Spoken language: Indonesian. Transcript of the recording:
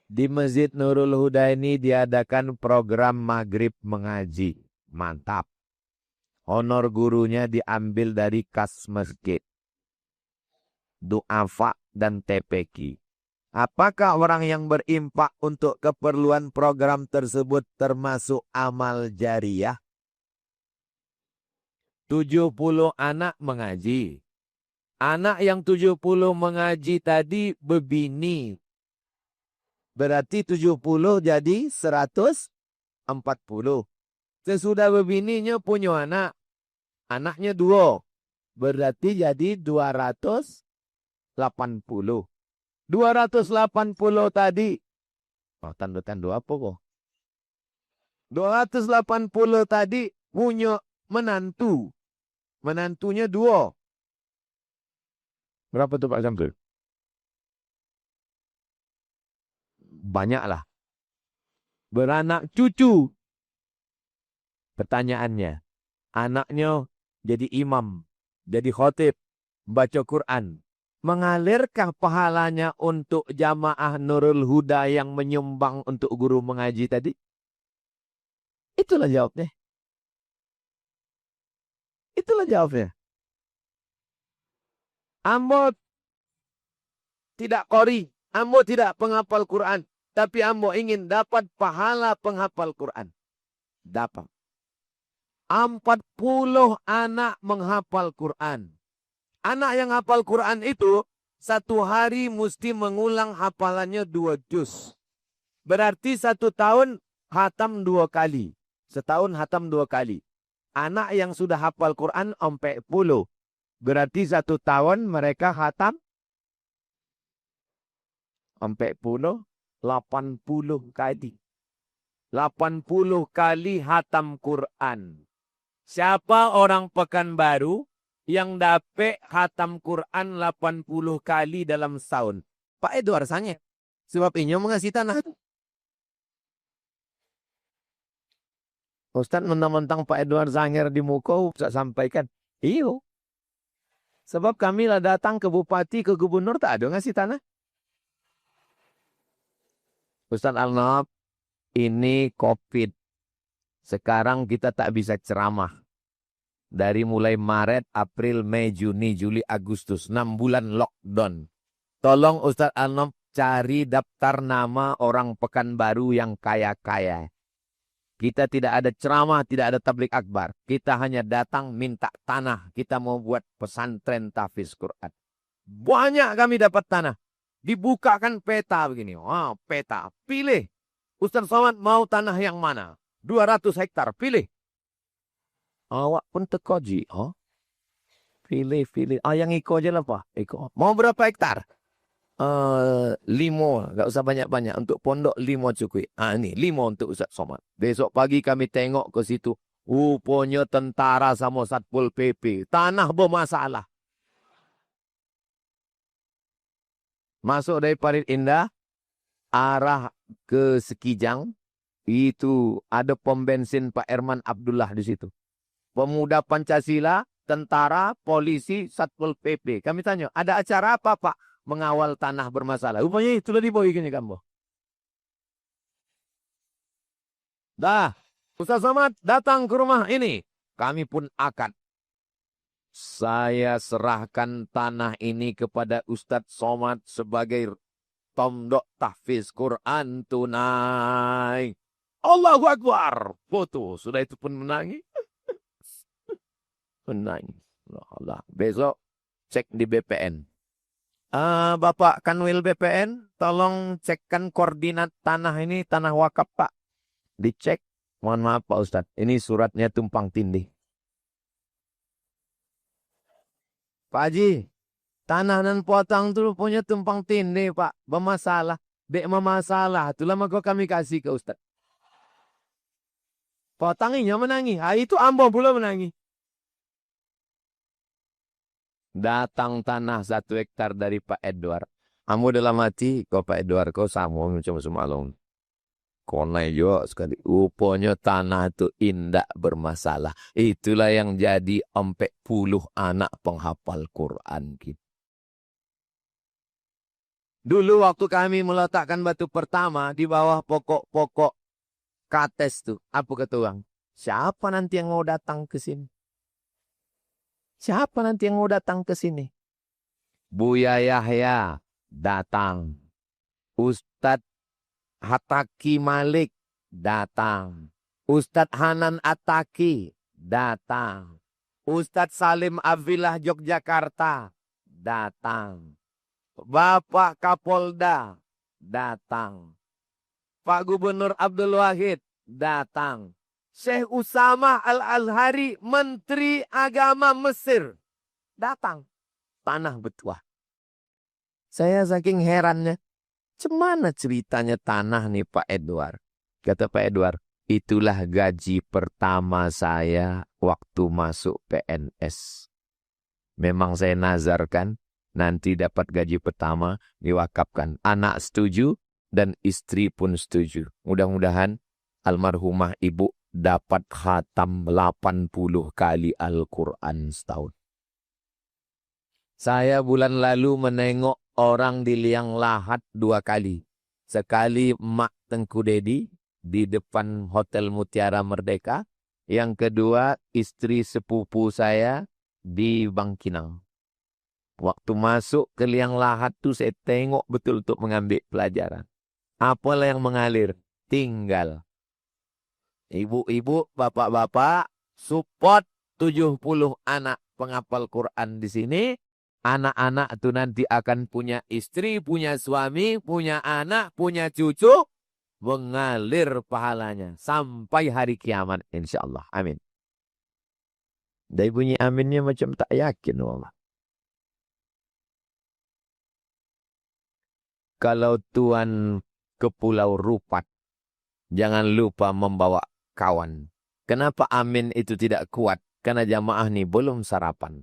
Di Masjid Nurul Huda ini diadakan program maghrib mengaji. Mantap. Honor gurunya diambil dari kas masjid. Du'afa dan TPQ. Apakah orang yang berimpak untuk keperluan program tersebut termasuk amal jariyah? 70 anak mengaji. Anak yang 70 mengaji tadi bebini. Berarti 70 jadi 140. Sesudah bebininya punya anak. Anaknya 2. Berarti jadi 280. 280 tadi. Oh, tanda-tanda apa kok? 280 tadi punya menantu. Menantunya 2. Berapa tuh Pak Samsul? Banyaklah. Beranak cucu. Pertanyaannya, anaknya jadi imam, jadi khotib, baca Quran. Mengalirkah pahalanya untuk jamaah Nurul Huda yang menyumbang untuk guru mengaji tadi? Itulah jawabnya. Itulah jawabnya. Ambo tidak qori, ambo tidak penghafal Quran, tapi ambo ingin dapat pahala penghafal Quran. Dapat. 40 anak menghafal Quran. Anak yang hafal Quran itu satu hari mesti mengulang hafalannya 2 juz. Berarti 1 tahun hatam 2 kali. Setahun hatam 2 kali. Anak yang sudah hafal Quran 40. Berarti 1 tahun mereka hatam 40, 80 kali. 80 kali hatam Quran. Siapa orang Pekanbaru yang dapat hatam Quran 80 kali dalam setahun? Pak Edward Sange. Sebab ini mengasih tanah. Ustaz mentang-mentang Pak Edward Zanger di muka, Ustaz sampaikan. Iyo. Sebab kami lah datang ke bupati, ke gubernur, tak ada ngasih tanah. Ustaz Al-Nab, ini COVID. Sekarang kita tak bisa ceramah. Dari mulai Maret, April, Mei, Juni, Juli, Agustus. 6 bulan lockdown. Tolong Ustaz Al-Nab cari daftar nama orang Pekanbaru yang kaya-kaya. Kita tidak ada ceramah, tidak ada tablik akbar. Kita hanya datang minta tanah. Kita mau buat pesantren tahfiz Quran. Banyak kami dapat tanah. Dibukakan peta begini. Wah, peta. Pilih. Ustaz Somad mau tanah yang mana? 200 hektar. Pilih. Awak pun tekoji. Oh? Pilih. Yang iko aja lah Pak. Iko. Mau berapa hektar? 5. Gak usah banyak-banyak. Untuk pondok 5 cukup. Ini 5 untuk Ustaz Somad. Besok pagi kami tengok ke situ. Rupanya tentara sama Satpol PP. Tanah bermasalah. Masuk dari Parit Indah, arah ke Sekijang, itu ada pom bensin Pak Herman Abdullah di situ. Pemuda Pancasila, tentara, polisi, Satpol PP. Kami tanya, ada acara apa Pak? Mengawal tanah bermasalah. Rupanya itulah di bawah ikannya kamu. Dah, Ustaz Somad datang ke rumah ini. Kami pun akad. Saya serahkan tanah ini kepada Ustadz Somad sebagai pondok tahfiz Quran tunai. Allahu Akbar. Foto. Sudah itu pun menangis. Menangis. Allah. Besok cek di BPN. Bapak Kanwil BPN, tolong cekkan koordinat tanah ini, tanah wakaf Pak. Dicek. Mohon maaf Pak Ustadz. Ini suratnya tumpang tindih. Pak Haji, tanah dan potong itu punya tumpang tindih Pak. Bermasalah. Dek masalah. Itulah maka kami kasih ke Ustaz. Potonginya menangi. Itu ambo pula menangi. Datang tanah 1 hektar dari Pak Edward. Ambo dalam hati, kau Pak Edward, kau sama macam semalung. Konai juga sekali. Rupanya tanah itu indah bermasalah. Itulah yang jadi 40 anak penghafal Quran kita. Dulu waktu kami meletakkan batu pertama di bawah pokok-pokok kates tuh. Apa kata orang? Siapa nanti yang mau datang ke sini? Siapa nanti yang mau datang ke sini? Buya Yahya datang. Ustadz Hataki Malik datang. Ustadz Hanan Ataki datang. Ustadz Salim Afilah Yogyakarta datang. Bapak Kapolda datang. Pak Gubernur Abdul Wahid datang. Syekh Usama Al-Azhari, Menteri Agama Mesir, datang. Tanah Betuah. Saya saking herannya. Cemana ceritanya tanah nih Pak Edward? Kata Pak Edward, itulah gaji pertama saya waktu masuk PNS. Memang saya nazarkan, nanti dapat gaji pertama diwakafkan. Anak setuju dan istri pun setuju. Mudah-mudahan almarhumah ibu dapat khatam 80 kali Al-Quran setahun. Saya bulan lalu menengok orang di Liang Lahat 2 kali. Sekali Mak Tengku Dedi di depan Hotel Mutiara Merdeka. Yang kedua istri sepupu saya di Bangkinang. Waktu masuk ke Liang Lahat tuh saya tengok betul untuk mengambil pelajaran. Apalah yang mengalir? Tinggal. Ibu-ibu, bapak-bapak, support 70 anak penghafal Quran di sini. Anak-anak itu nanti akan punya istri, punya suami, punya anak, punya cucu. Mengalir pahalanya sampai hari kiamat insyaAllah. Amin. Dari bunyi aminnya macam tak yakin. Allah. Kalau Tuhan ke Pulau Rupat, jangan lupa membawa kawan. Kenapa amin itu tidak kuat? Karena jamaah nih belum sarapan.